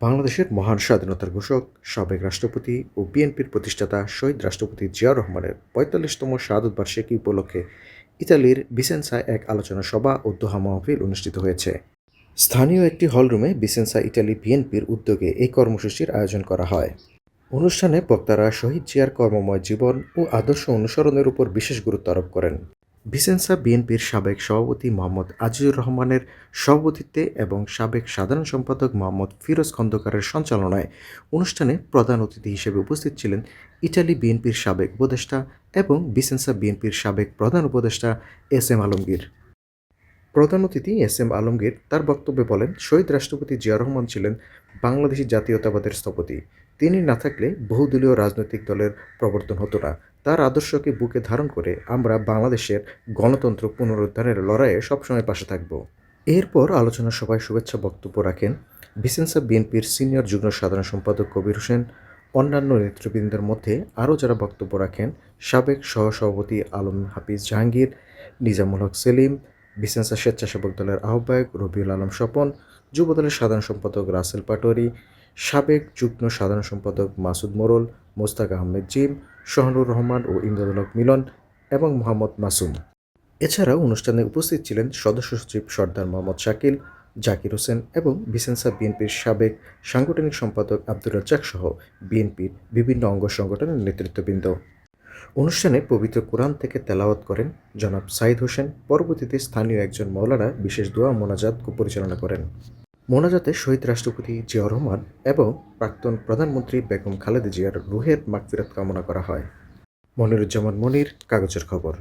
বাংলাদেশের মহান স্বাধীনতার ঘোষক, সাবেক রাষ্ট্রপতি ও বিএনপির প্রতিষ্ঠাতা শহীদ রাষ্ট্রপতি জিয়াউর রহমানের ৪৫তম শাহাদত বার্ষিকী উপলক্ষে ইতালির ভিসেন্সায় এক আলোচনা সভা ও দোহা মাহফিল অনুষ্ঠিত হয়েছে। স্থানীয় একটি হলরুমে ভিসেন্সা ইটালি বিএনপির উদ্যোগে এই কর্মসূচির আয়োজন করা হয়। অনুষ্ঠানে বক্তারা শহীদ জিয়ার কর্মময় জীবন ও আদর্শ অনুসরণের উপর বিশেষ গুরুত্ব আরোপ করেন। ভিসেন্সা বিএনপির সাবেক সভাপতি মোহাম্মদ আজিজুর রহমানের সভাপতিত্বে এবং সাবেক সাধারণ সম্পাদক মোহাম্মদ ফিরোজ খন্দকারের সঞ্চালনায় অনুষ্ঠানে প্রধান অতিথি হিসেবে উপস্থিত ছিলেন ইটালি বিএনপির সাবেক উপদেষ্টা এবং ভিসেন্সা বিএনপির সাবেক প্রধান উপদেষ্টা এস এম আলমগীর। প্রধান অতিথি এস এম আলমগীর তার বক্তব্যে বলেন, শহীদ রাষ্ট্রপতি জিয়া রহমান ছিলেন বাংলাদেশি জাতীয়তাবাদের স্থপতি। তিনি না থাকলে বহুদলীয় রাজনৈতিক দলের প্রবর্তন হতো না। তার আদর্শকে বুকে ধারণ করে আমরা বাংলাদেশের গণতন্ত্র পুনরুদ্ধারের লড়াইয়ে সবসময় পাশে থাকব। এরপর আলোচনা সভায় শুভেচ্ছা বক্তব্য রাখেন ভিসেন্সা বিএনপির সিনিয়র যুগ্ম সাধারণ সম্পাদক কবির হোসেন। অন্যান্য নেতৃবৃন্দের মধ্যে আরও যারা বক্তব্য রাখেন, সাবেক সহসভাপতি আলম হাফিজ জাহাঙ্গীর, নিজামুল হক সেলিম, ভিসেন্সা স্বেচ্ছাসেবক দলের আহ্বায়ক রবিউল আলম স্বপন, যুবদলের সাধারণ সম্পাদক রাসেল পাটোয়ারি, সাবেক যুগ্ম সাধারণ সম্পাদক মাসুদ মোরল, মোস্তাক আহমেদ জিম, শহনুর রহমান ও ইমদাদুল হক মিলন এবং মোহাম্মদ মাসুম। এছাড়াও অনুষ্ঠানে উপস্থিত ছিলেন সদস্য সচিব সর্দার মোহাম্মদ শাকিল, জাকির হোসেন এবং ভিসেন্সা বিএনপির সাবেক সাংগঠনিক সম্পাদক আব্দুর রাজ্জাক সহ বিএনপির বিভিন্ন অঙ্গ সংগঠনের নেতৃত্ববৃন্দ। অনুষ্ঠানে পবিত্র কোরআন থেকে তেলাওয়াত করেন জনাব সাইদ হোসেন। পরবর্তীতে স্থানীয় একজন মৌলানা বিশেষ দোয়া মোনাজাত পরিচালনা করেন। মোনাজাতে শহীদ রাষ্ট্রপতি জিয়াউর রহমান এবং প্রাক্তন প্রধানমন্ত্রী বেগম খালেদা জিয়ার রুহের মাগফিরাত কামনা করা হয়। মনিরুজ্জামান মনির, কাগজের খবর।